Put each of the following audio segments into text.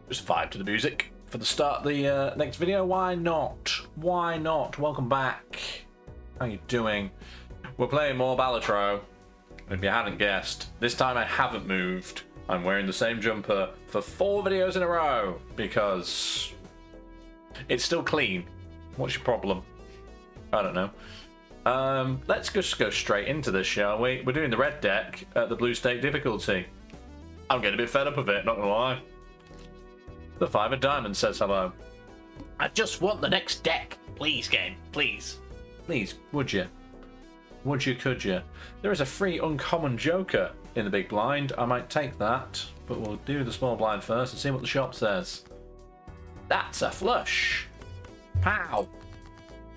Just vibe to the music for the start of the next video. Why not? Why not? Welcome back. How you doing? We're playing more Balatro. If you hadn't guessed, this time I haven't moved. I'm wearing the same jumper for 4 videos in a row because it's still clean. What's your problem? I don't know. Let's just go straight into this, shall we? We're doing the red deck at the blue stake difficulty. I'm getting a bit fed up of it, not gonna lie. The 5 of diamonds says hello. I just want the next deck. Please, game. Please. Please, would you? Would you, could you? There is a free uncommon joker in the big blind. I might take that, but we'll do the small blind first and see what the shop says. That's a flush. Pow.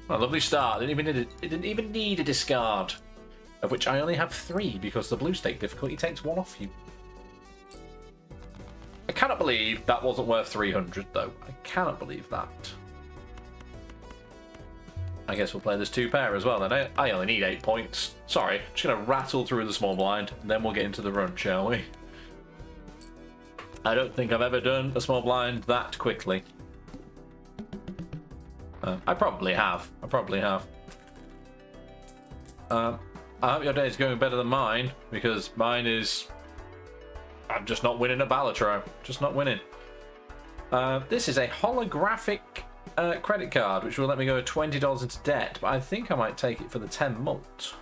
A lovely start. It didn't even need a discard, of which I only have 3 because the blue stake difficulty takes 1 off you. I cannot believe that wasn't worth 300 though. I cannot believe that. I guess we'll play this 2 pair as well then. I only need 8 points. Sorry, just gonna rattle through the small blind and then we'll get into the run, shall we? I don't think I've ever done a small blind that quickly. I probably have. I hope your day is going better than mine, because mine is... I'm just not winning a Balatro. Just not winning. This is a holographic credit card, which will let me go $20 into debt, but I think I might take it for the 10 mult.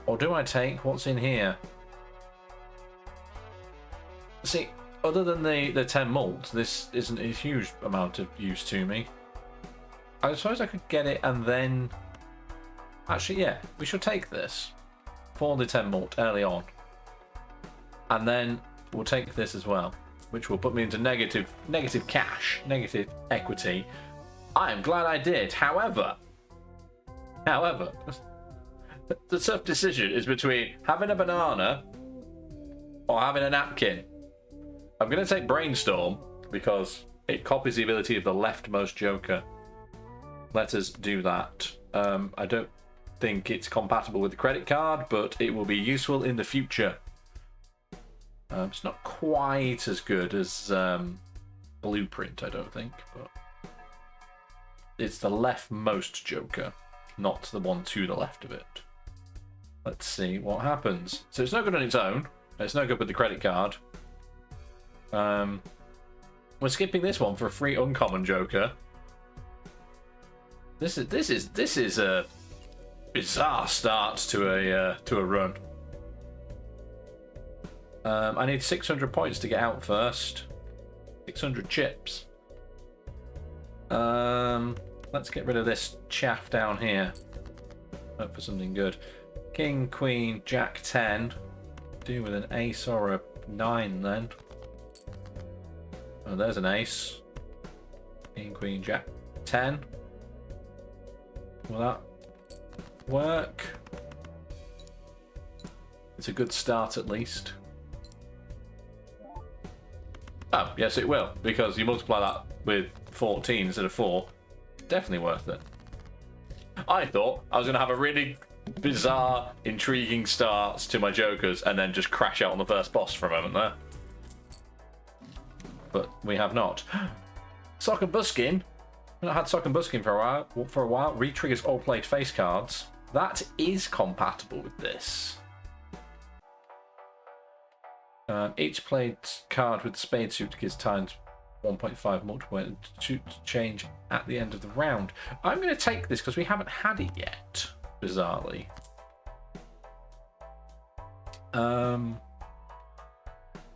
Or do I take what's in here? See, other than the 10 mult, this isn't a huge amount of use to me. I suppose I could get it and then... Actually, yeah, we should take this for the 10 mult early on. And then we'll take this as well, which will put me into negative cash, negative equity. I am glad I did. However, the tough decision is between having a banana or having a napkin. I'm going to take Brainstorm because it copies the ability of the leftmost joker. Let us do that. I don't think it's compatible with the credit card, but it will be useful in the future. It's not quite as good as Blueprint, I don't think, but it's the leftmost joker, not the one to the left of it. Let's see what happens. So it's no good on its own. It's no good with the credit card. We're skipping this one for a free uncommon joker. This is a bizarre start to a run. I need 600 points to get out first. 600 chips. Let's get rid of this chaff down here. Hope for something good. King, Queen, Jack 10. Do with an ace or a 9 then. Oh, there's an ace. King, Queen, Jack 10. Will that work? It's a good start at least. Oh, yes it will, because you multiply that with 14 instead of 4. Definitely worth it. I thought I was going to have a really bizarre, intriguing start to my jokers and then just crash out on the first boss for a moment there. But we have not. Sock and Buskin. I've not had Sock and Buskin for a while. Re-triggers all played face cards. That is compatible with this. Each played card with the spade suit gives times 1.5 multiplier to change at the end of the round. I'm going to take this because we haven't had it yet, bizarrely.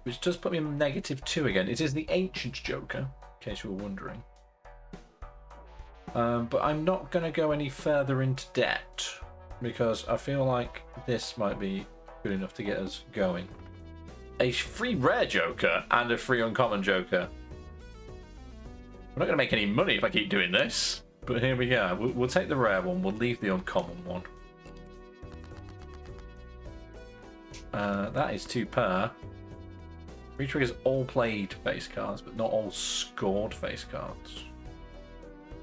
Which does put me in -2 again. It is the Ancient Joker, in case you were wondering. But I'm not going to go any further into debt because I feel like this might be good enough to get us going. A free rare joker and a free uncommon joker. We're not going to make any money if I keep doing this, but here we go. We'll take the rare one. We'll leave the uncommon one. That is 2 per. Re-triggers all played face cards, but not all scored face cards.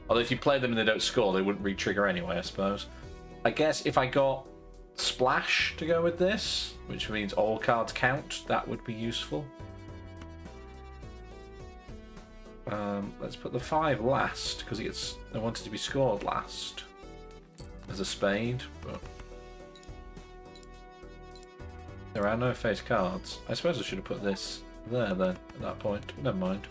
Although if you play them and they don't score, they wouldn't re-trigger anyway, I suppose. I guess if I got Splash to go with this, which means all cards count, that would be useful. Let's put the 5 last because I wanted to be scored last as a spade, but there are no face cards. I suppose I should have put this there then at that point. Never mind.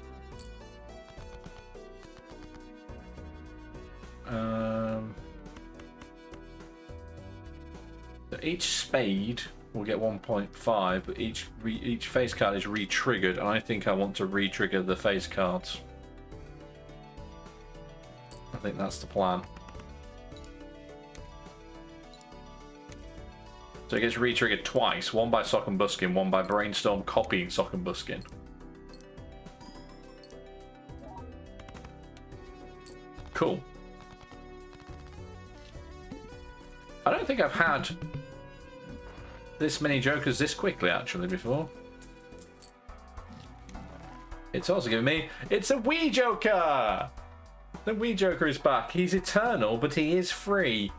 So each spade will get 1.5, but each face card is re-triggered, and I think I want to re-trigger the face cards. I think that's the plan. So it gets re-triggered twice, one by Sock and Buskin, one by Brainstorm copying Sock and Buskin. Cool. I don't think I've had this many jokers this quickly actually before. It's also given me, it's a Wii Joker! The Wii Joker is back. He's eternal, but he is free.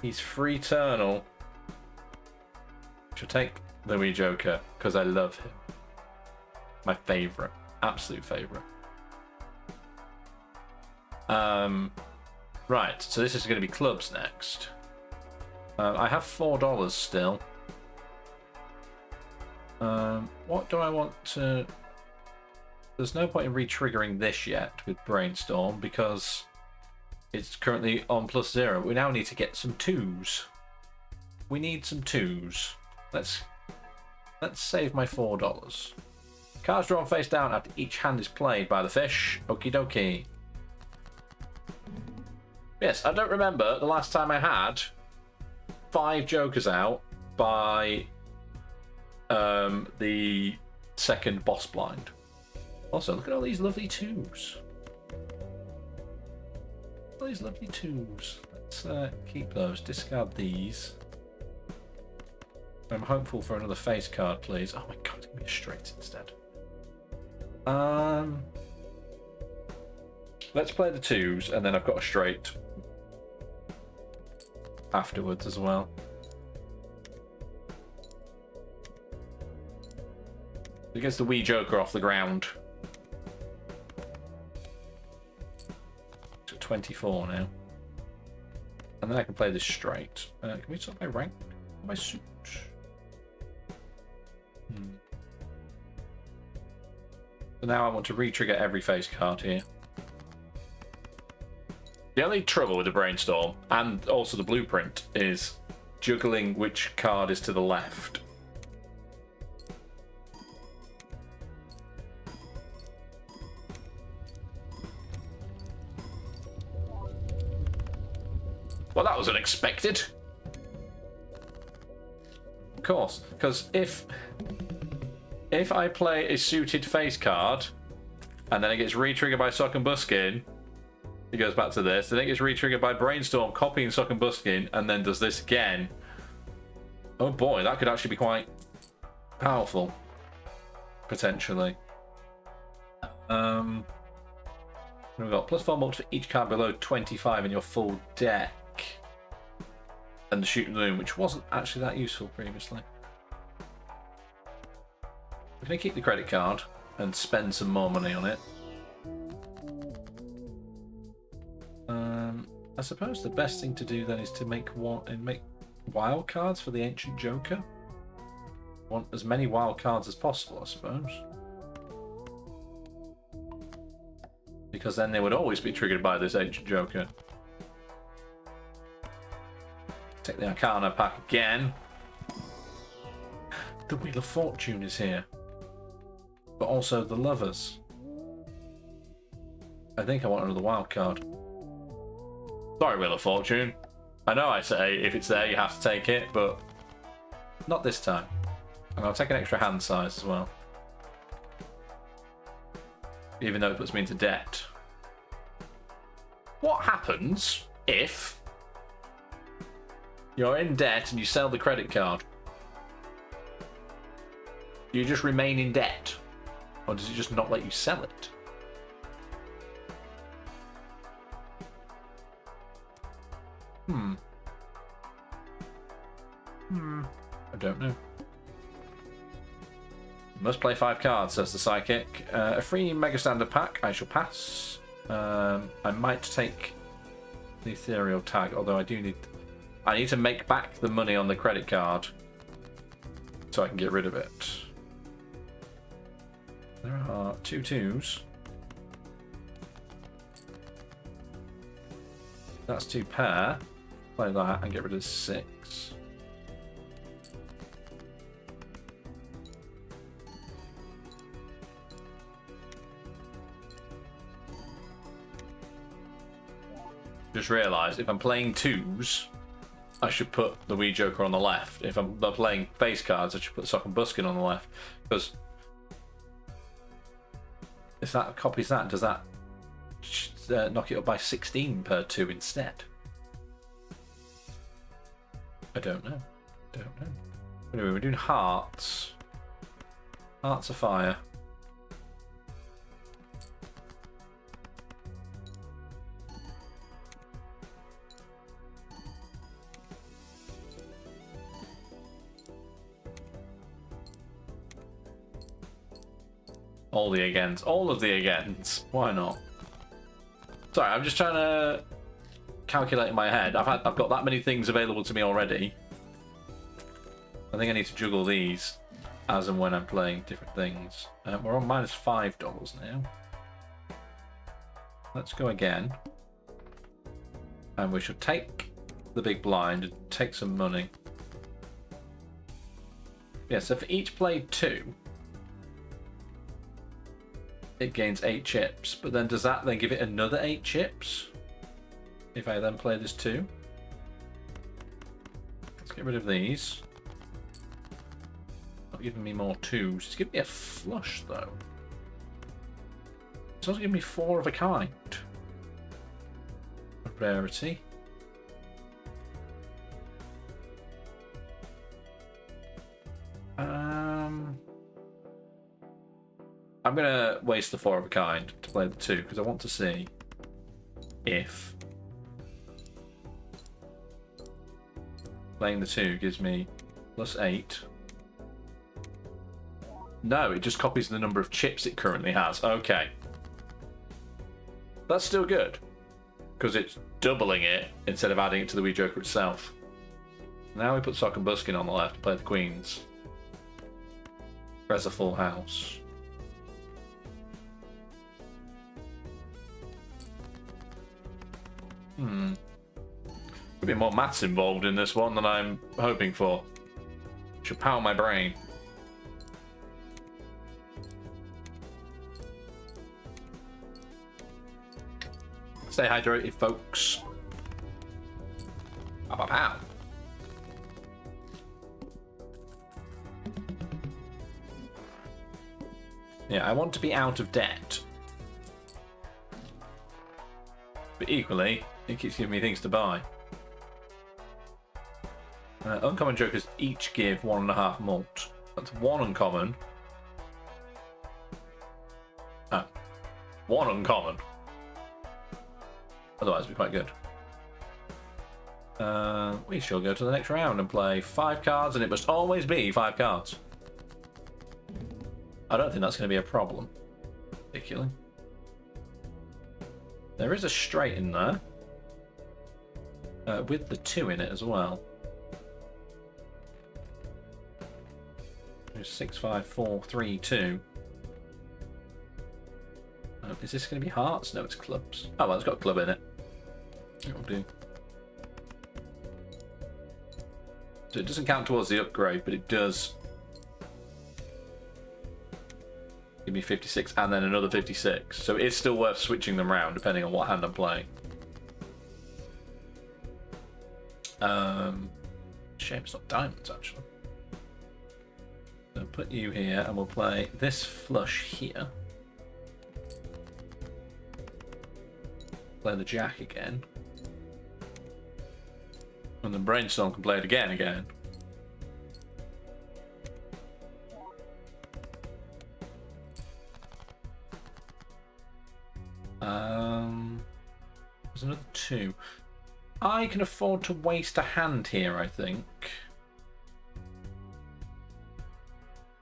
He's free eternal. Should take the Wii Joker because I love him. My favourite, absolute favourite. Right, so this is going to be clubs next. I have $4 still. What do I want to... There's no point in re-triggering this yet with Brainstorm because it's currently on +0. We now need to get some 2s. We need some 2s. Let's save my $4. Cards drawn face down after each hand is played by the fish. Okie dokie. Yes, I don't remember the last time I had 5 jokers out by the second boss blind. Also, look at all these lovely 2s. All these lovely 2s. Let's keep those. Discard these. I'm hopeful for another face card, please. Oh my god, give me a straight instead. Let's play the 2s, and then I've got a straight afterwards as well. It gets the Wii Joker off the ground. 24 now. And then I can play this straight. Can we sort my rank? My suit? So now I want to re-trigger every face card here. The only trouble with the Brainstorm, and also the blueprint, is juggling which card is to the left. Well, that was unexpected. Of course, because if I play a suited face card, and then it gets re-triggered by Sock and Buskin, it goes back to this, then it gets re-triggered by Brainstorm, copying Sock and Buskin, and then does this again. Oh boy, that could actually be quite powerful. Potentially. We've got +4 mulch for each card below 25 in your full deck. And the shooting loom, which wasn't actually that useful previously. We're going to keep the credit card and spend some more money on it. I suppose the best thing to do then is to make wild cards for the Ancient Joker. Want as many wild cards as possible, I suppose. Because then they would always be triggered by this Ancient Joker. Take the Arcana pack again. The Wheel of Fortune is here. But also the Lovers. I think I want another wild card. Sorry, Wheel of Fortune. I know I say if it's there you have to take it, but not this time. And I'll take an extra hand size as well. Even though it puts me into debt. What happens if you're in debt and you sell the credit card? Do you just remain in debt? Or does it just not let you sell it? I don't know. Must play 5 cards, says the psychic. A free Mega Standard pack, I shall pass. I might take the ethereal tag, although I need to make back the money on the credit card so I can get rid of it. There are 2 2s. That's 2 pair. Play that and get rid of 6. Just realised if I'm playing 2s, I should put the wee joker on the left. If I'm not playing face cards, I should put Sock and Buskin on the left. Because if that copies that, does that knock it up by 16 per 2 instead? I don't know. Anyway, we're doing hearts. Hearts of fire. All the agains. All of the agains. Why not? Sorry, I'm just trying to calculate in my head. I've got that many things available to me already. I think I need to juggle these as and when I'm playing different things. We're on minus $5 now. Let's go again. And we should take the big blind and take some money. Yeah, so for each played 2, it gains 8 chips, but then does that then give it another 8 chips? If I then play this 2. Let's get rid of these. Not giving me more 2s. It's giving me a flush though. It's also giving me 4 of a kind. A rarity. I'm gonna waste the 4 of a kind to play the 2 because I want to see if playing the 2 gives me plus 8. No, it just copies the number of chips it currently has. Okay. That's still good because it's doubling it instead of adding it to the wee joker itself. Now we put Sock and Buskin on the left to play the queens. Press a full house. A bit more maths involved in this one than I'm hoping for. Should power my brain. Stay hydrated, folks. Pow, pow, pow. Yeah, I want to be out of debt. But equally, it keeps giving me things to buy. Uncommon jokers each give 1.5 malt. That's 1 uncommon. Ah, 1 uncommon. Otherwise, it'd be quite good. We shall go to the next round and play 5 cards, and it must always be 5 cards. I don't think that's going to be a problem, particularly. There is a straight in there, with the 2 in it as well. 6, 5, 4, 3, 2. Is this going to be hearts? No, it's clubs. Oh, well, it's got a club in it. It'll do. So it doesn't count towards the upgrade, but it does give me 56 and then another 56. So it is still worth switching them around depending on what hand I'm playing. Shame it's not diamonds, actually. So put you here and we'll play this flush here. Play the jack again. And then Brainstorm can play it again. There's another 2. I can afford to waste a hand here, I think.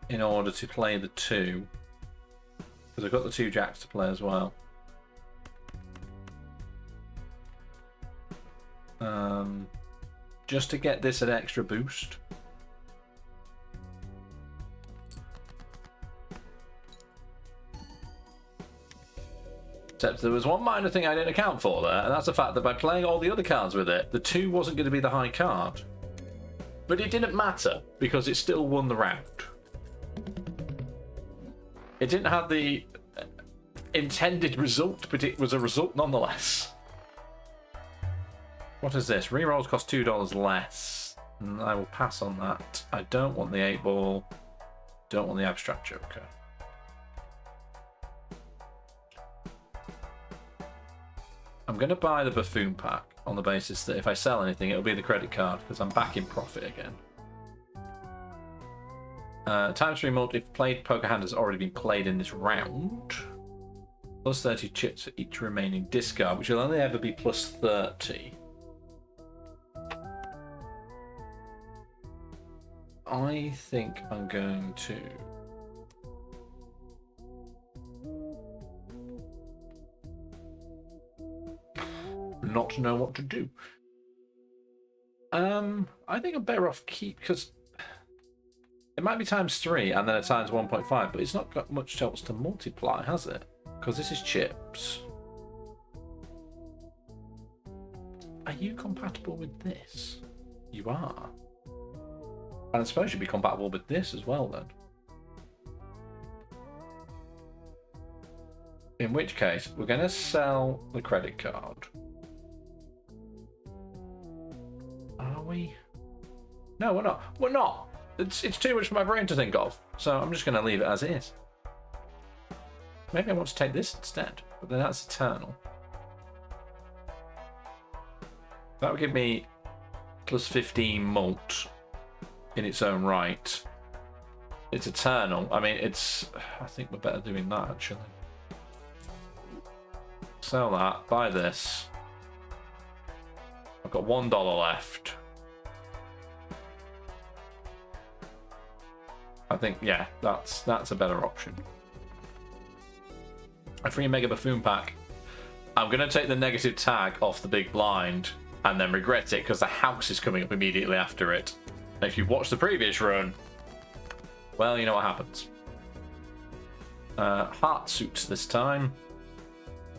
in order to play the 2. Because I've got the 2 jacks to play as well. Just to get this an extra boost. Except there was one minor thing I didn't account for there, and that's the fact that by playing all the other cards with it, the 2 wasn't going to be the high card. But it didn't matter, because it still won the round. It didn't have the intended result, but it was a result nonetheless. What is this? Rerolls cost $2 less. I will pass on that. I don't want the 8-ball. Don't want the abstract joker. I'm going to buy the buffoon pack on the basis that if I sell anything, it'll be the credit card because I'm back in profit again. Times 3 multi. If played poker hand has already been played in this round. Plus 30 chips for each remaining discard, which will only ever be plus 30. I think I'm going to not know what to do. I think I'm better off keep, because it might be times 3 and then a times 1.5, but it's not got much else to multiply, has it? Because this is chips. Are you compatible with this? You are. And I suppose you'd be compatible with this as well then. In which case, we're going to sell the credit card. Are we? No, we're not. We're not. It's too much for my brain to think of. So I'm just going to leave it as it is. Maybe I want to take this instead, but then that's eternal. That would give me plus 15 mult in its own right. It's eternal. I mean, it's... I think we're better doing that, actually. Sell that. Buy this. I've got $1 left. I think, yeah, that's a better option. A free Mega Buffoon pack. I'm going to take the negative tag off the big blind and then regret it because the house is coming up immediately after it. And if you've watched the previous run, well, you know what happens. Heart suits this time.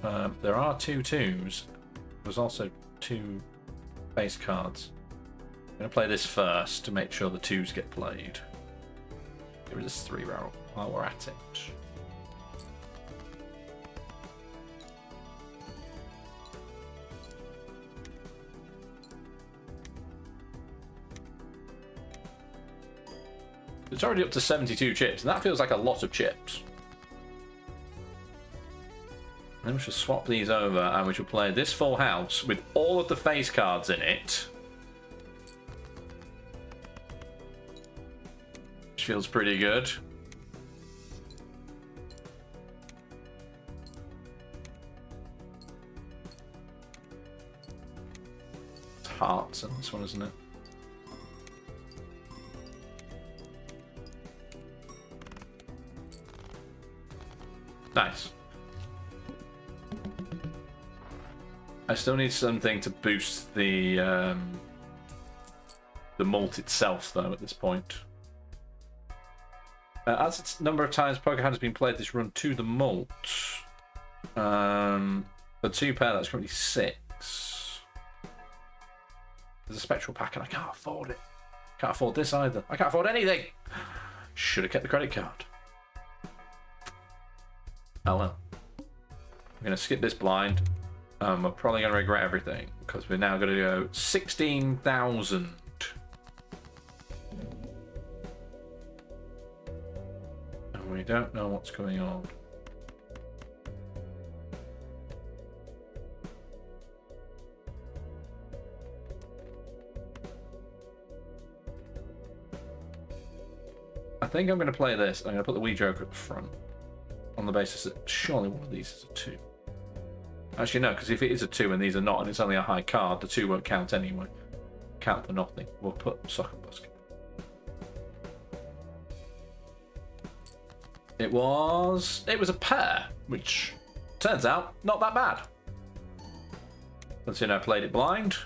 There are 2 2s. There's also 2 base cards. I'm going to play this first to make sure the 2s get played. Give us 3 roll while we're at it. It's already up to 72 chips, and that feels like a lot of chips. Then we should swap these over, and we should play this full house with all of the face cards in it. Which feels pretty good. It's hearts in this one, isn't it? Nice. I still need something to boost the mult itself, though, at this point. As its number of times poker hand has been played this run to the mult. For 2 pair, that's currently 6. There's a spectral pack, and I can't afford it. Can't afford this either. I can't afford anything. Should have kept the credit card. Oh well. I'm going to skip this blind. We're probably going to regret everything because we're now going to go 16,000. And we don't know what's going on. I think I'm going to play this. I'm going to put the wee joker at the front on the basis that surely one of these is a 2. Actually, no, because if it is a 2 and these are not, and it's only a high card, the 2 won't count anyway. Count for nothing. We'll put sock and basket. It was a pair, which turns out not that bad. Considering I played it blind.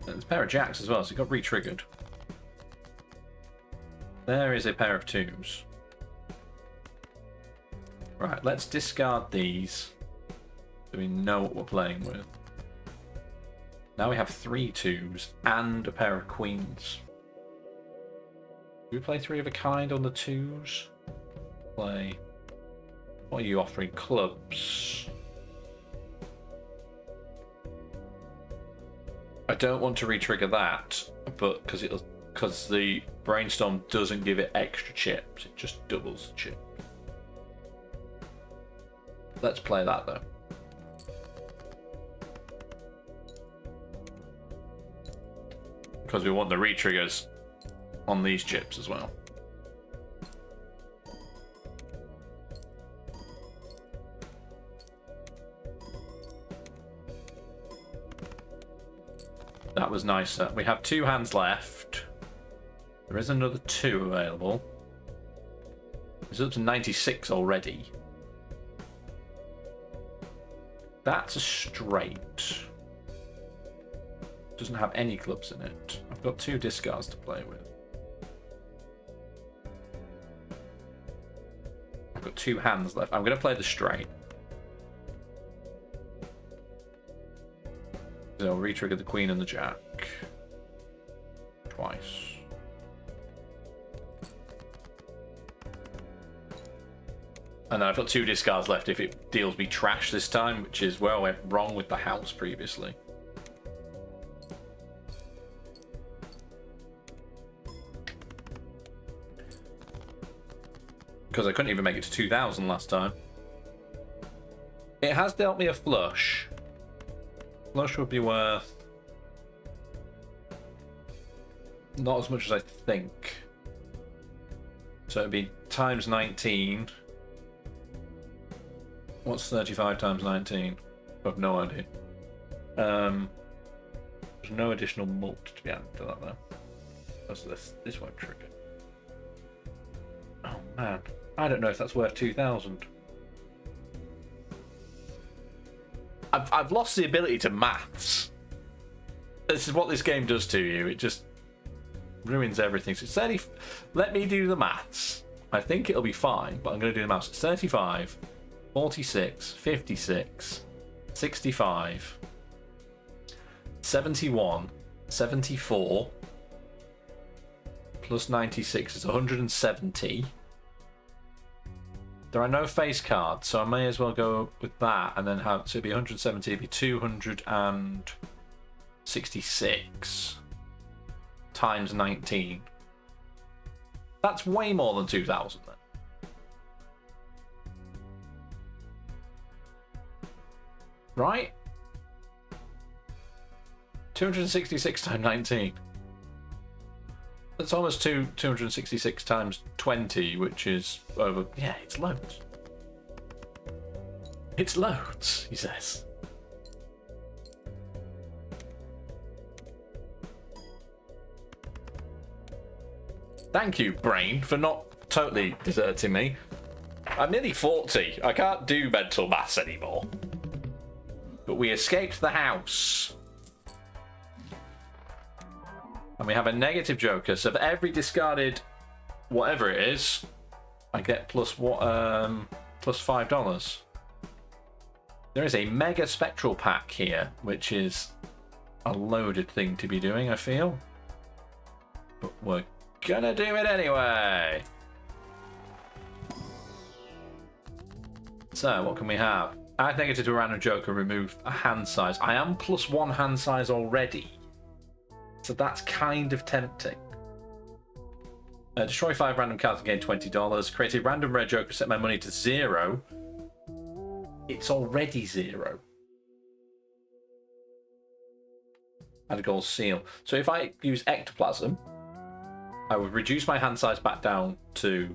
And it's a pair of jacks as well, so it got re-triggered. There is a pair of twos. Right, let's discard these so we know what we're playing with. Now we have 3 twos and a pair of queens. Do we play 3 of a kind on the twos? Play. What are you offering? Clubs. I don't want to re-trigger that, but because the brainstorm doesn't give it extra chips, it just doubles the chip. Let's play that though. Because we want the re-triggers on these chips as well. That was nicer. We have 2 hands left. There is another 2 available. It's up to 96 already. That's a straight. Doesn't have any clubs in it. I've got 2 discards to play with. I've got 2 hands left. I'm going to play the straight. So I'll re-trigger the queen and the jack. Twice. And then I've got 2 discards left if it deals me trash this time, which is where I went wrong with the house previously. Because I couldn't even make it to 2,000 last time. It has dealt me a flush. Flush would be worth not as much as I think. So it'd be times 19. What's 35 times 19? I have no idea. There's no additional multi to be added to that though. That's this won't trigger. Oh man, I don't know if that's worth 2,000. I've lost the ability to maths. This is what this game does to you. It just ruins everything. So it's 30. Let me do the maths. I think it'll be fine, but I'm going to do the maths. It's 35, 46, 56, 65, 71, 74, plus 96 is 170. There are no face cards, so I may as well go with that and then have, so it'd be 170, it'd be 266 times 19. That's way more than 2,000 then. Right? 266 times 19. That's almost 266 times 20, which is over. Yeah, it's loads. It's loads, he says. Thank you, brain, for not totally deserting me. I'm nearly 40. I can't do mental maths anymore. But we escaped the house. And we have a negative joker, so for every discarded whatever it is, I get plus $5. There is a mega spectral pack here, which is a loaded thing to be doing, I feel. But we're gonna do it anyway. So, what can we have? Add negative to a random joker, remove a hand size. I am +1 hand size already. So that's kind of tempting. Destroy 5 random cards and gain $20. Create a random rare joker, set my money to 0. It's already 0. Add a gold seal. So if I use ectoplasm, I would reduce my hand size back down to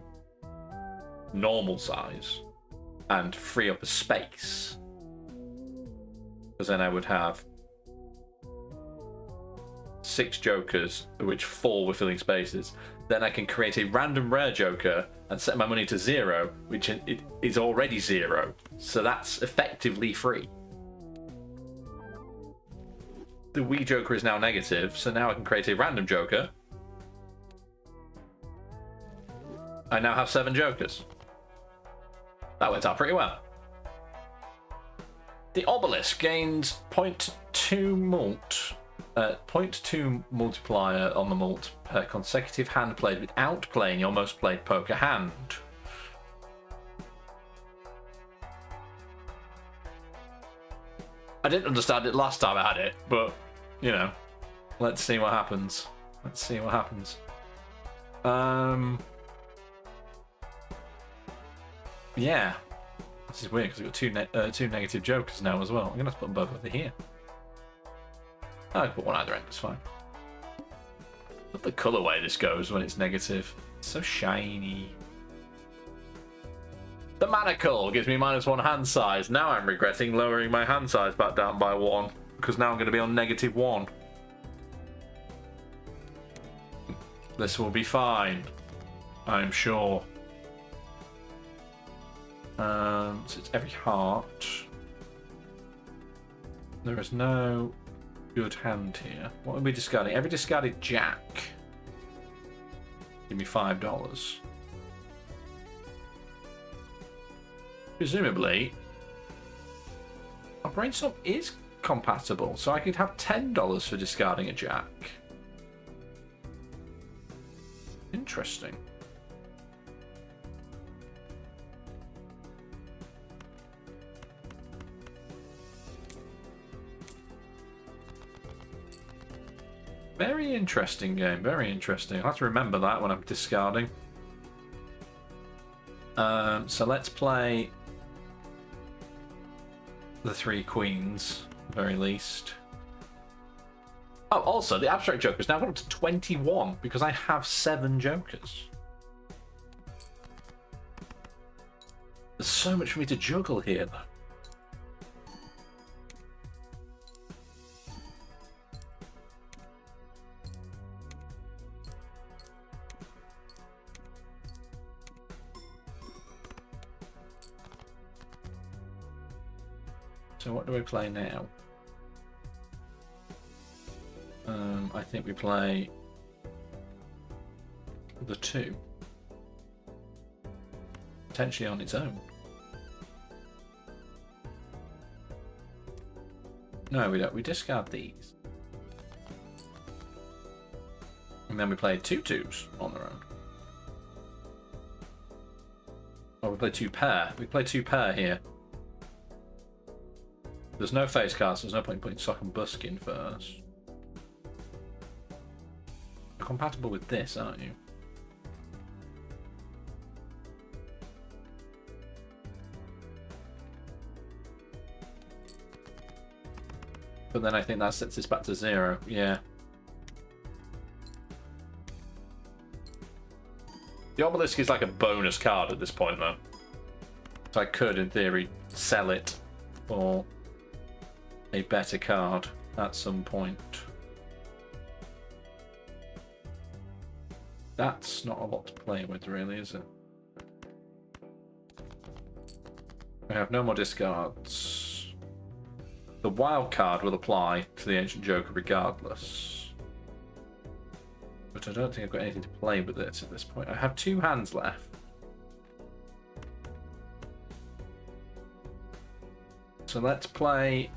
normal size and free up a space. Because then I would have 6 jokers, which 4 were filling spaces. Then I can create a random rare joker and set my money to 0, which it is already 0. So that's effectively free. The Wii joker is now negative, so now I can create a random joker. I now have 7 jokers. That went out pretty well. The obelisk gains 0.2 mult. 0.2 multiplier on the mult per consecutive hand played without playing your most played poker hand. I didn't understand it last time I had it, but, you know, let's see what happens. Let's see what happens. Yeah. This is weird because we've got two negative jokers now as well. I'm going to have to put them both over here. I can put one either end, it's fine. Look at the colourway this goes when it's negative. It's so shiny. The manacle gives me -1 hand size. Now I'm regretting lowering my hand size back down by 1, because now I'm going to be on -1. This will be fine, I'm sure. So it's every heart. There is no good hand here. What are we discarding? Every discarded jack. Give me $5. Presumably, our brainstorm is compatible, so I could have $10 for discarding a jack. Interesting. Very interesting game, very interesting. I'll have to remember that when I'm discarding. So let's play the 3 queens, at the very least. Oh, also, the abstract joker's now got up to 21 because I have 7 jokers. There's so much for me to juggle here, though. So what do we play now? I think we play the 2. Potentially on its own. No, we don't. We discard these. And then we play 2 2s on their own. Oh, we play 2 pair. We play 2 pair here. There's no face cards, so there's no point in putting Sock and Busk in first. You're compatible with this, aren't you? But then I think that sets this back to 0, yeah. The obelisk is like a bonus card at this point, though. So I could, in theory, sell it for a better card at some point. That's not a lot to play with, really, is it? We have no more discards. The wild card will apply to the Ancient Joker regardless. But I don't think I've got anything to play with it at this point. I have 2 hands left. So let's play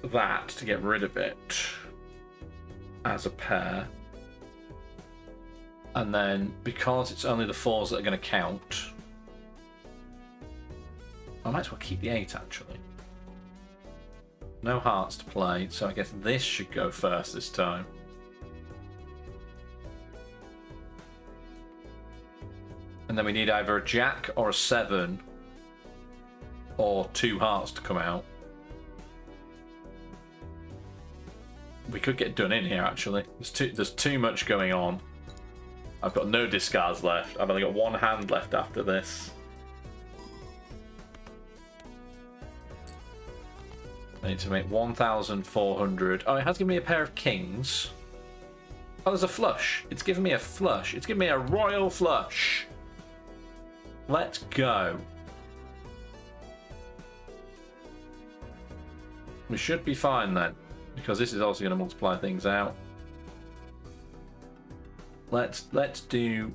that to get rid of it as a pair. And then, because it's only the 4s that are going to count, I might as well keep the 8, actually. No hearts to play, so I guess this should go first this time. And then we need either a jack or a 7 or 2 hearts to come out. We could get done in here, actually. There's too much going on. I've got no discards left. I've only got 1 hand left after this. I need to make 1,400. Oh, it has given me a pair of kings. Oh, there's a flush. It's giving me a flush. It's giving me a royal flush. Let's go. We should be fine then, because this is also going to multiply things out. Let's do.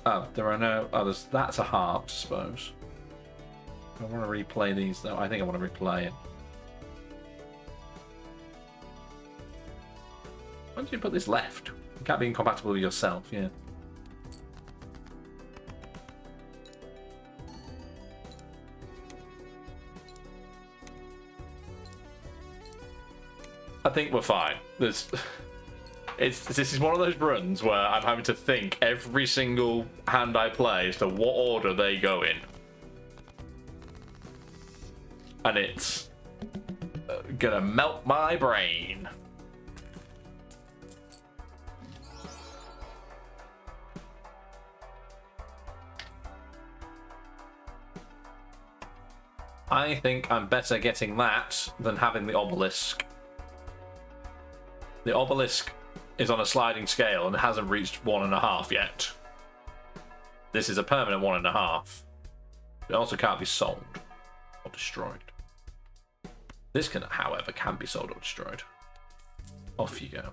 Oh, there are no others. That's a heart, I suppose. I want to replay these though. I think I want to replay it. Why did you put this left? It can't be incompatible with yourself, yeah. I think we're fine. This is one of those runs where I'm having to think every single hand I play as to what order they go in. And it's gonna melt my brain. I think I'm better getting that than having the obelisk. The obelisk is on a sliding scale and hasn't reached 1.5 yet. This is a permanent 1.5. It also can't be sold or destroyed. This can, however, can be sold or destroyed. Off you go.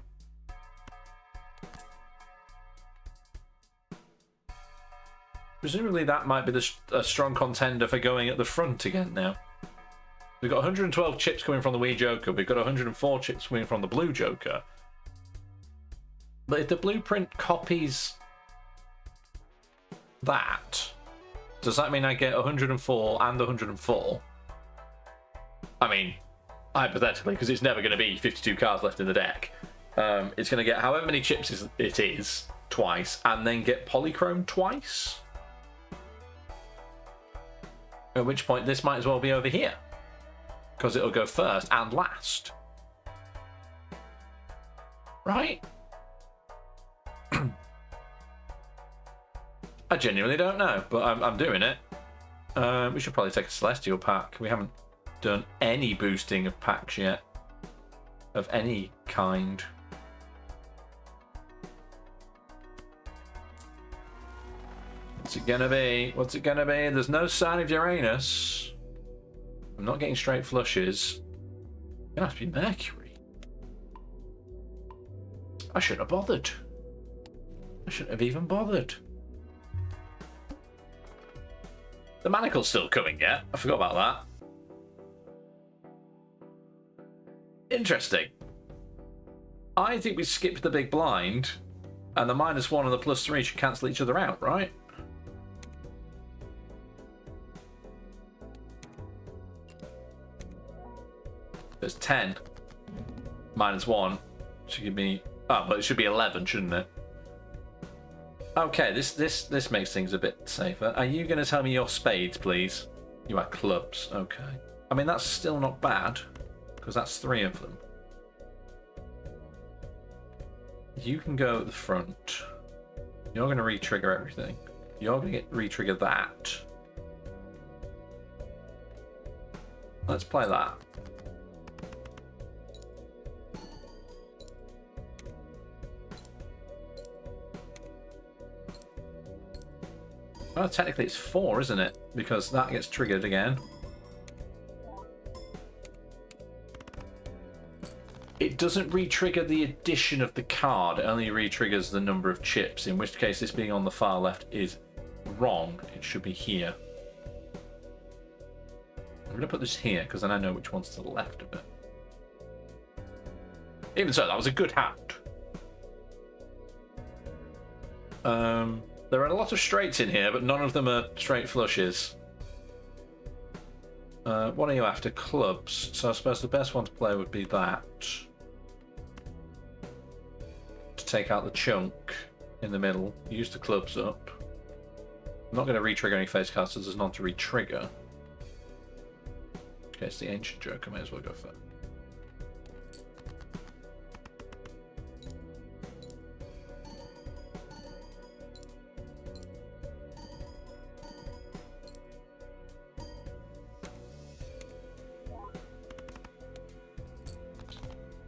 Presumably that might be a strong contender for going at the front again now. We've got 112 chips coming from the Wee Joker. We've got 104 chips coming from the Blue Joker. But if the blueprint copies that, does that mean I get 104 and 104? I mean, hypothetically, because it's never going to be 52 cards left in the deck. It's going to get however many chips it is twice, and then get polychrome twice. At which point this might as well be over here, because it'll go first and last. Right? I genuinely don't know, but I'm doing it. We should probably take a Celestial pack. We haven't done any boosting of packs yet. Of any kind. What's it gonna be? What's it gonna be? There's no sign of Uranus. I'm not getting straight flushes. It has to be Mercury. I shouldn't have bothered. I shouldn't have even bothered. The manacle's still coming yet. I forgot about that. Interesting. I think we skipped the big blind, and the -1 and the +3 should cancel each other out, right? There's 10. -1 should give me. Oh, but it should be 11, shouldn't it? Okay, this makes things a bit safer. Are you going to tell me your spades, please? You are clubs. Okay. I mean, that's still not bad, because that's 3 of them. You can go at the front. You're going to re-trigger everything. You're going to re-trigger that. Let's play that. Well, technically it's 4, isn't it? Because that gets triggered again. It doesn't re-trigger the addition of the card, it only re-triggers the number of chips, in which case this being on the far left is wrong. It should be here. I'm going to put this here, because then I know which one's to the left of it. Even so, that was a good hand. There are a lot of straights in here, but none of them are straight flushes. What are you after? Clubs. So I suppose the best one to play would be that. To take out the chunk in the middle. Use the clubs up. I'm not going to re-trigger any face cards, so there's none to re-trigger. Okay, it's the Ancient Joker. May as well go for it.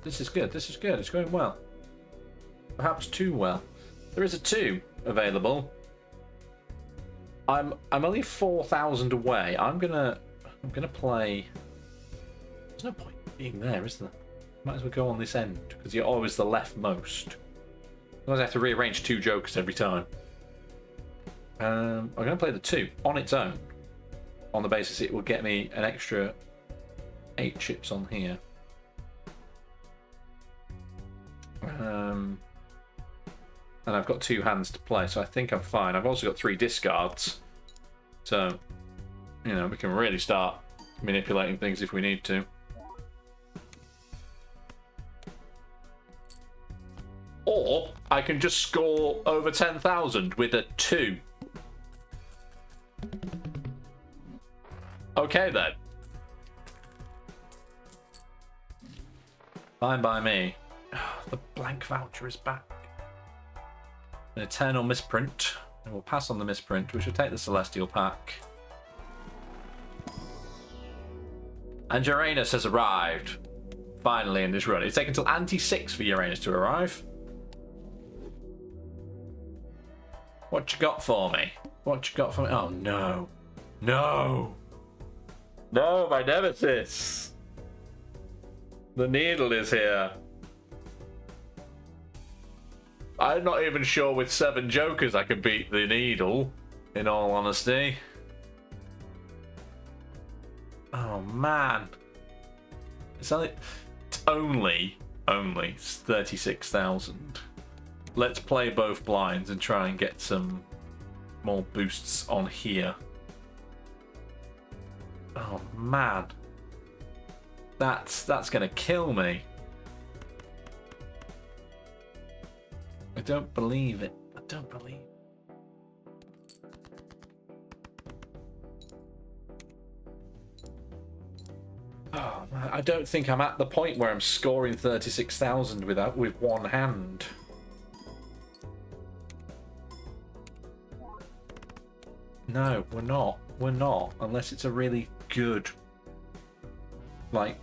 This is good. This is good. It's going well. Perhaps too well. There is a 2 available. I'm only 4,000 away. I'm gonna play. There's no point being there, is there? Might as well go on this end because you're always the leftmost. Otherwise, I have to rearrange 2 jokers every time. I'm gonna play the 2 on its own, on the basis it will get me an extra 8 chips on here. And I've got 2 hands to play, so I think I'm fine. I've also got 3 discards, so you know we can really start manipulating things if we need to. Or I can just score over 10,000 with a 2. Okay then. Fine by me. The blank voucher is back. An eternal misprint. And we'll pass on the misprint. We should take the Celestial pack. And Uranus has arrived. Finally in this run. It's taken until ante 6 for Uranus to arrive. What you got for me? What you got for me? Oh no. No. No, my nemesis. The needle is here. I'm not even sure with 7 jokers I can beat the needle, in all honesty. Oh man. It's only 36,000. Let's play both blinds and try and get some more boosts on here. Oh man. That's gonna kill me. I don't believe it. I don't believe it. Oh man, I don't think I'm at the point where I'm scoring 36,000 with one hand. No, we're not. We're not. Unless it's a really good, like,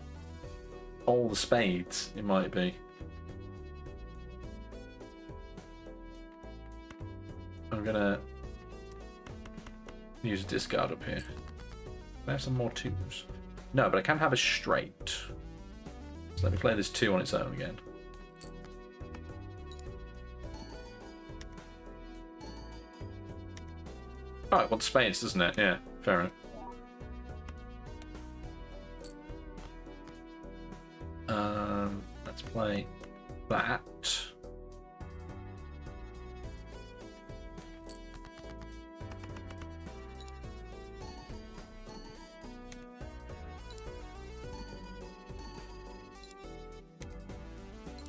all the spades, it might be. I'm gonna use a discard up here. Can I have some more 2s? No, but I can have a straight. So let me play this 2 on its own again. Oh, it wants spades, doesn't it? Yeah, fair enough. Let's play that.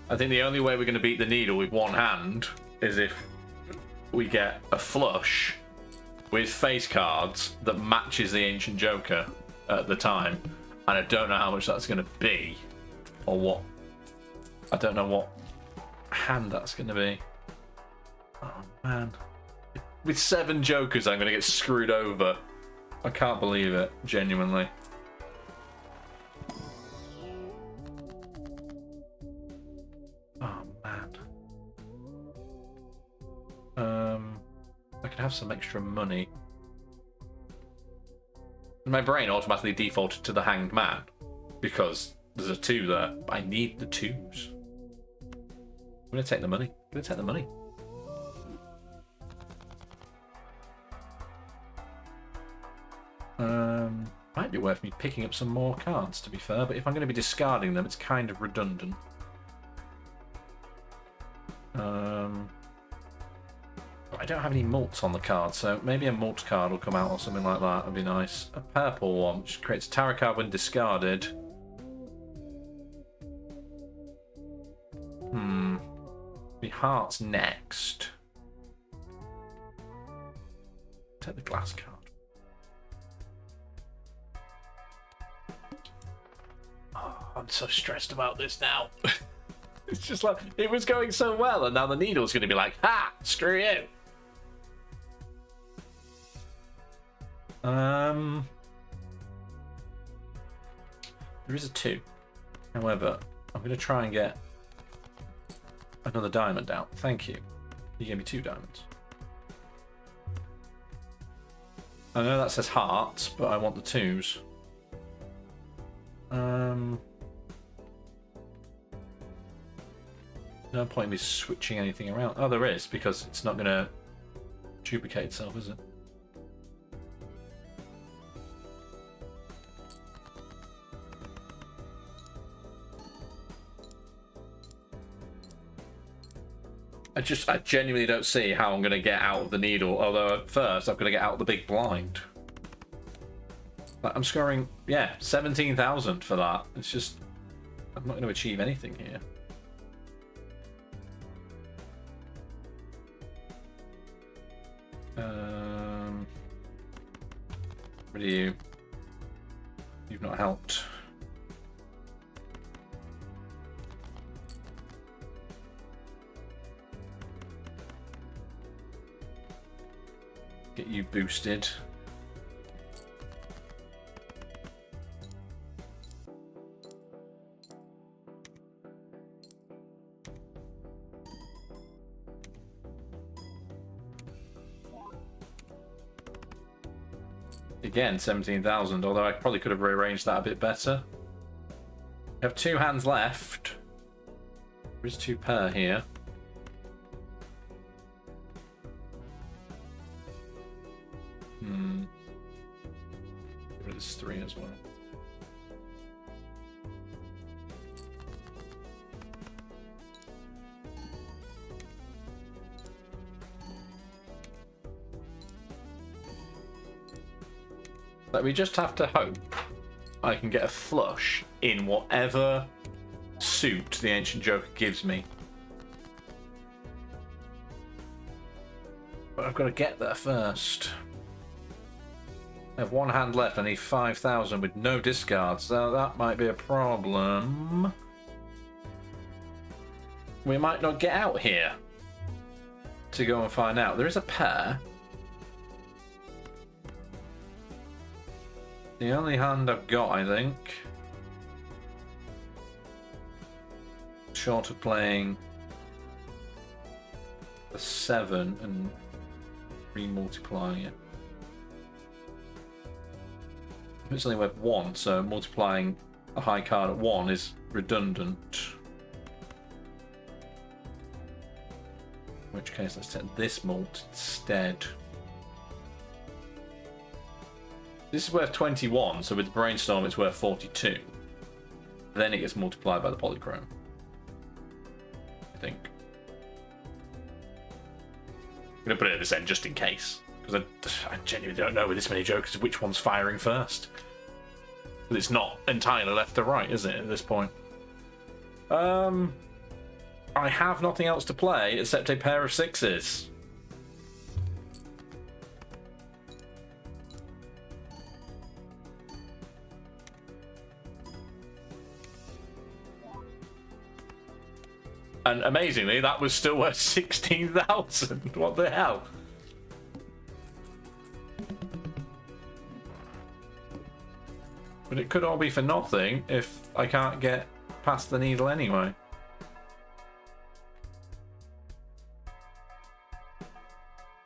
I think the only way we're going to beat the needle with one hand is if we get a flush with face cards that matches the Ancient Joker at the time. And I don't know how much that's going to be. Or what. I don't know what hand that's going to be. Oh, man. With 7 jokers, I'm going to get screwed over. I can't believe it, genuinely. Oh, man. I could have some extra money. My brain automatically defaulted to the Hanged Man because there's a 2 there. But I need the 2s. I'm gonna take the money. I'm gonna take the money. Might be worth me picking up some more cards, to be fair, but if I'm going to be discarding them, it's kind of redundant. I don't have any mults on the card, so maybe a mult card will come out or something like that. That'd be nice. A purple one, which creates a tarot card when discarded. Be hearts next. Take the glass card. Oh, I'm so stressed about this now. It's just like, it was going so well, and now the needle's going to be like, ha! Screw you! There is a 2. However, I'm going to try and get another diamond out. Thank you. You gave me 2 diamonds. I know that says hearts, but I want the 2s. No point in me switching anything around. Oh, there is, because it's not going to duplicate itself, is it? I genuinely don't see how I'm going to get out of the needle, although at first I've got to get out of the big blind. Like, I'm scoring, yeah, 17,000 for that. It's just, I'm not going to achieve anything here. What are you? You've not helped. Get you boosted. Again, 17,000, although I probably could have rearranged that a bit better. We have 2 hands left. There is 2 pair here. There's 3 as well. But we just have to hope I can get a flush in whatever suit the Ancient Joker gives me. But I've got to get there first. I have 1 hand left. I need 5,000 with no discards, so that might be a problem. We might not get out here to go and find out. There is a pair. The only hand I've got, I think, short of playing a 7 and re-multiplying it. It's only worth 1, so multiplying a high card at 1 is redundant. In which case, let's take this mult instead. This is worth 21, so with the brainstorm it's worth 42. Then it gets multiplied by the polychrome, I think. I'm going to put it at this end just in case, because I genuinely don't know with this many jokers which one's firing first. But it's not entirely left or right, is it, at this point? I have nothing else to play except a pair of 6s. And amazingly, that was still worth 16,000. What the hell? But it could all be for nothing if I can't get past the needle anyway.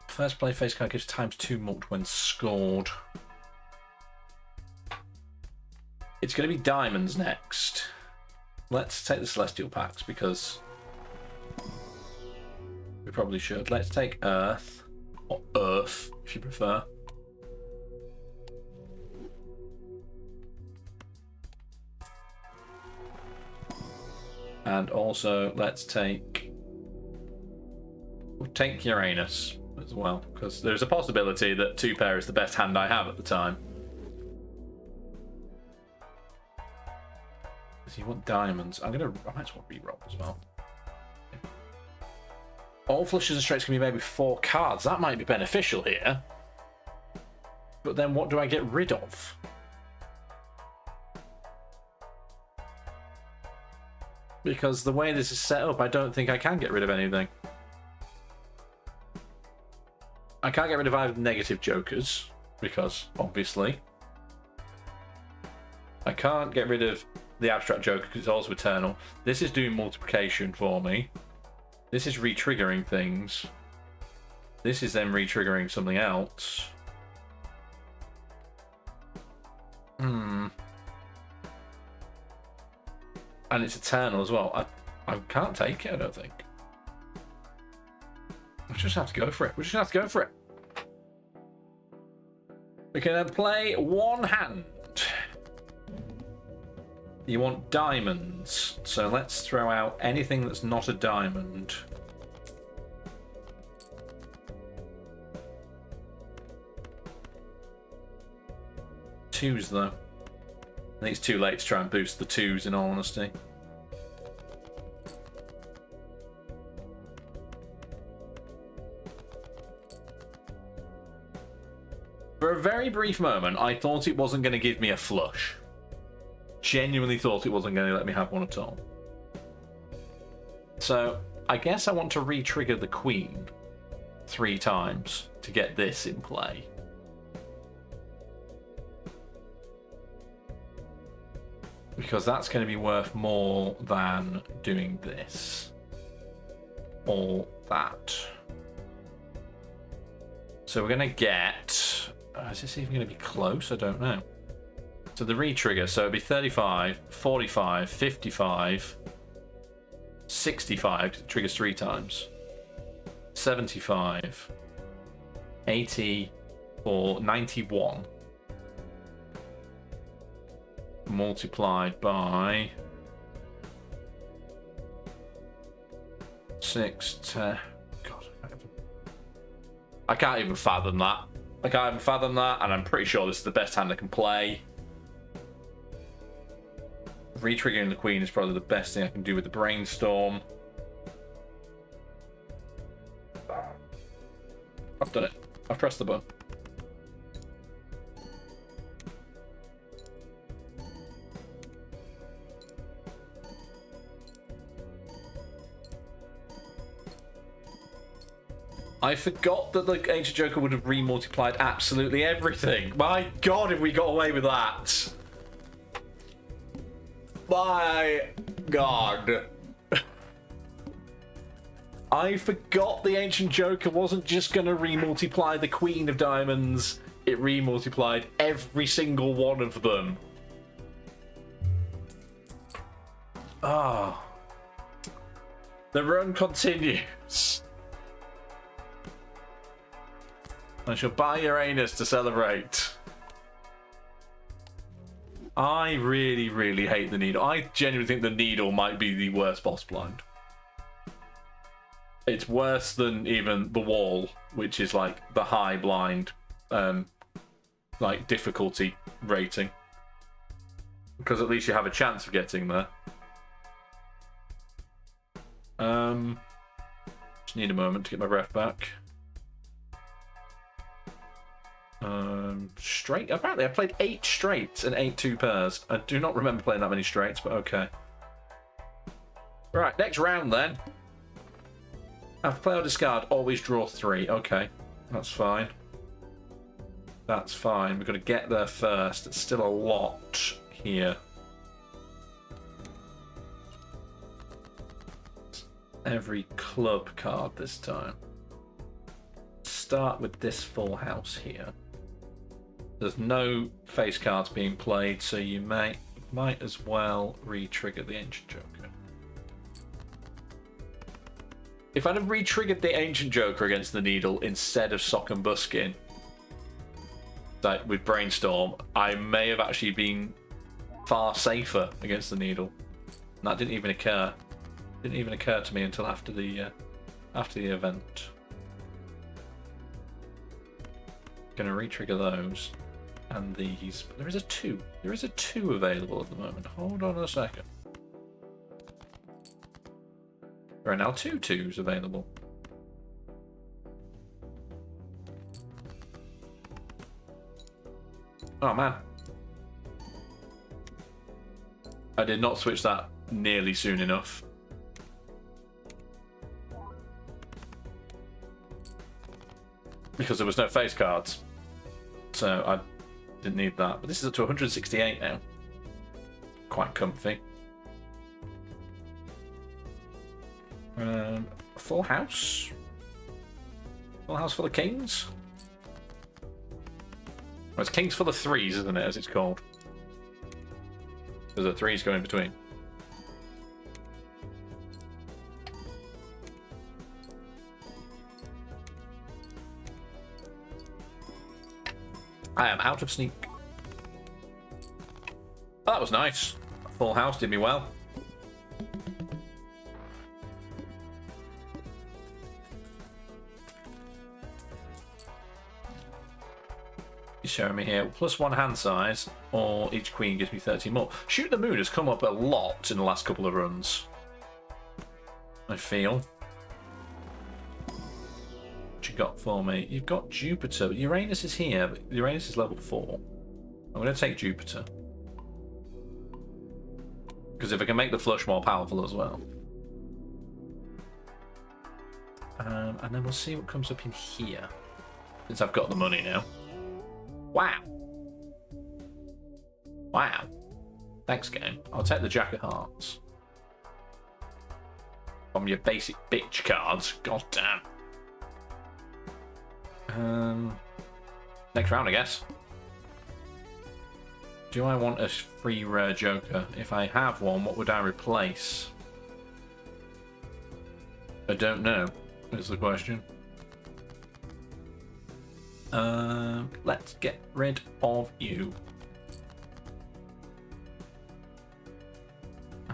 First play face card gives ×2 mult when scored. It's going to be diamonds next. Let's take the celestial packs because we probably should. Let's take earth, or earth if you prefer. And also let's take, we'll take Uranus as well, because there's a possibility that 2 pair is the best hand I have at the time. So you want diamonds. I might as well re-roll as well. All flushes and straights can be made with 4 cards. That might be beneficial here. But then what do I get rid of? Because the way this is set up, I don't think I can get rid of anything. I can't get rid of either negative jokers, because obviously. I can't get rid of the abstract joker because it's also eternal. This is doing multiplication for me. This is re-triggering things. This is then re-triggering something else. And it's eternal as well. I can't take it, I don't think. We just have to go for it. We just have to go for it. We can play one hand. You want diamonds, so let's throw out anything that's not a diamond. Twos, though. I think it's too late to try and boost the twos, in all honesty. For a very brief moment, I thought it wasn't going to give me a flush. Genuinely thought it wasn't going to let me have one at all. So, I guess I want to re-trigger the queen 3 times to get this in play. Because that's going to be worth more than doing this. Or that. So we're going to get... is this even going to be close? I don't know. So the re-trigger, so it'd be 35, 45, 55, 65, it triggers 3 times. 75, 80, or 91. Multiplied by 6, 10. God, I can't even fathom that. I can't even fathom that, and I'm pretty sure this is the best hand I can play. Re-triggering the queen is probably the best thing I can do with the brainstorm. I've done it. I've pressed the button. I forgot that the Ancient Joker would have re-multiplied absolutely everything. My God, if we got away with that. My God. I forgot the Ancient Joker wasn't just going to re-multiply the Queen of Diamonds. It re-multiplied every single one of them. Ah. Oh. The run continues. I shall buy Uranus to celebrate. I really, really hate the Needle. I genuinely think the Needle might be the worst boss blind. It's worse than even the Wall, which is like the high blind, like difficulty rating. Because at least you have a chance of getting there. Just need a moment to get my breath back. Straight. Apparently, I played 8 straights and 8 2 pairs. I do not remember playing that many straights, but okay. Right, next round then. After play or discard, always draw 3. Okay, that's fine. That's fine. We've got to get there first. It's still a lot here. Every club card this time. Start with this full house here. There's no face cards being played, so you might as well re-trigger the Ancient Joker. If I'd have re-triggered the Ancient Joker against the Needle instead of Sock and Buskin, like with Brainstorm, I may have actually been far safer against the Needle. And that didn't even occur. Didn't even occur to me until after the event. Gonna re-trigger those and these. But there is a 2. There is a 2 available at the moment. Hold on a second. There are now 2 2s available. Oh man. I did not switch that nearly soon enough. Because there was no face cards. So I didn't need that. But this is up to 168 now. quite comfy. Full house. Full house full of kings. Well, it's kings full of threes, isn't it, as it's called? There's a threes going in between. I am out of sneak. Oh, that was nice. Full house did me well. He's showing me here. +1 hand size, or each queen gives me 13 more. Shoot the Moon has come up a lot in the last couple of runs. I feel. What you got for me? You've got Jupiter, but Uranus is here, but Uranus is level 4. I'm going to take Jupiter. Because if I can make the flush more powerful as well. And then we'll see what comes up in here. Since I've got the money now. Wow. Wow. Thanks, game. I'll take the Jack of Hearts. From your basic bitch cards. God damn. Next round, I guess. Do I want a free rare Joker? If I have one, what would I replace? I don't know, is the question. Let's get rid of you.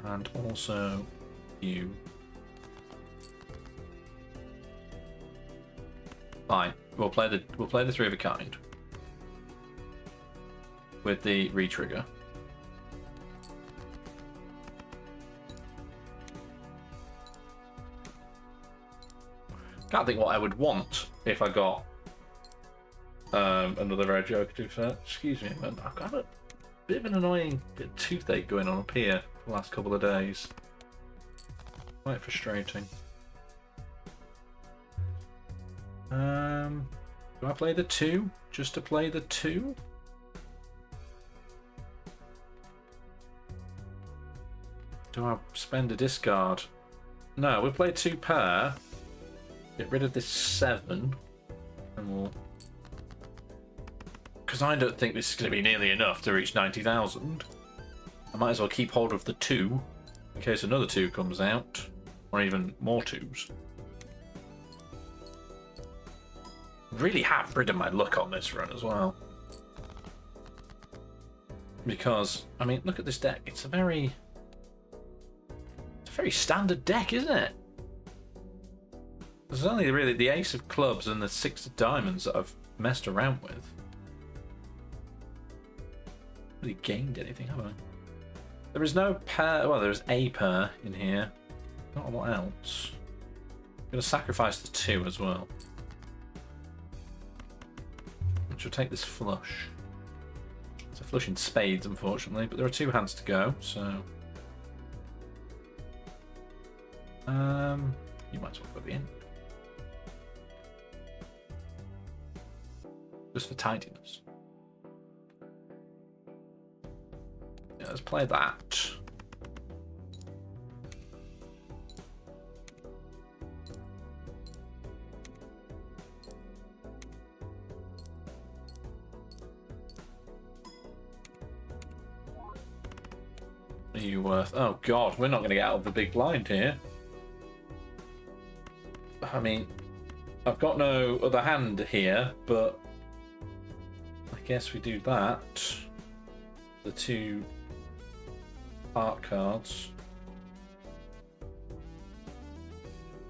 And also you. Fine. We'll play the three of a kind. With the retrigger. Can't think what I would want if I got another rare Joker to that. Excuse me, man. I've got a bit of an annoying bit of toothache going on up here the last couple of days. Quite frustrating. Do I play the 2? Just to play the 2? Do I spend a discard? No, we'll play 2 pair. Get rid of this 7. And we'll... Because I don't think this is going to be nearly enough to reach 90,000. I might as well keep hold of the 2 in case another 2 comes out. Or even more 2s. Really have rid of my luck on this run as well. Because, I mean, look at this deck. It's a very standard deck, isn't it? There's only really the ace of clubs and the 6 of diamonds that I've messed around with. Really gained anything, have I? There is no pair. Well, there's a pair in here. Not a lot else. I'm going to sacrifice the 2 as well. Which will take this flush. It's a flush in spades, unfortunately, but there are 2 hands to go, so... you might as well put the in. Just for tidiness. Yeah, let's play that. Are you worth... Oh god, we're not going to get out of the big blind here. I mean, I've got no other hand here, but I guess we do that. The 2 art cards.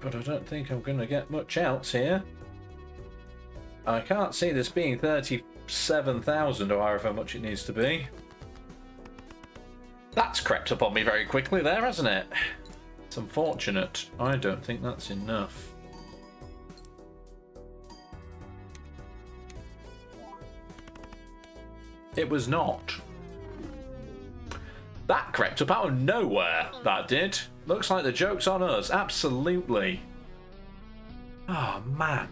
But I don't think I'm going to get much else here. I can't see this being 37,000 or however much it needs to be. That's crept up on me very quickly there, hasn't it? It's unfortunate. I don't think that's enough. It was not. That crept up out of nowhere, that did. Looks like the joke's on us, absolutely. Oh, man.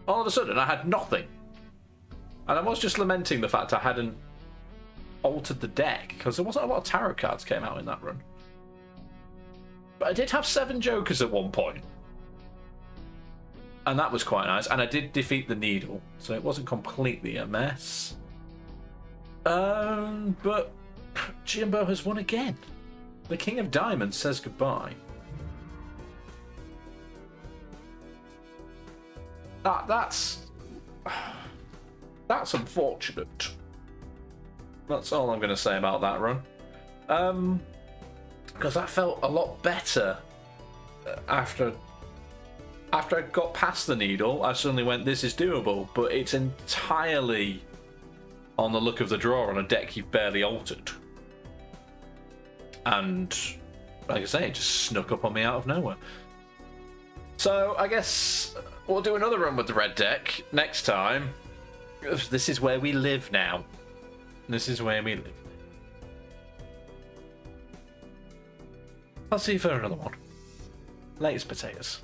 All of a sudden, I had nothing. And I was just lamenting the fact I hadn't altered the deck, because there wasn't a lot of tarot cards came out in that run. But I did have 7 jokers at one point. And that was quite nice. And I did defeat the needle, so it wasn't completely a mess. But Jimbo has won again. The King of Diamonds says goodbye. That's unfortunate. That's all I'm going to say about that run. Because that felt a lot better after I got past the needle. I suddenly went, this is doable, but it's entirely on the look of the draw on a deck you've barely altered. And like I say, it just snuck up on me out of nowhere. So I guess we'll do another run with the red deck next time. This is where we live now. This is where we live. I'll see you for another one. Latest potatoes.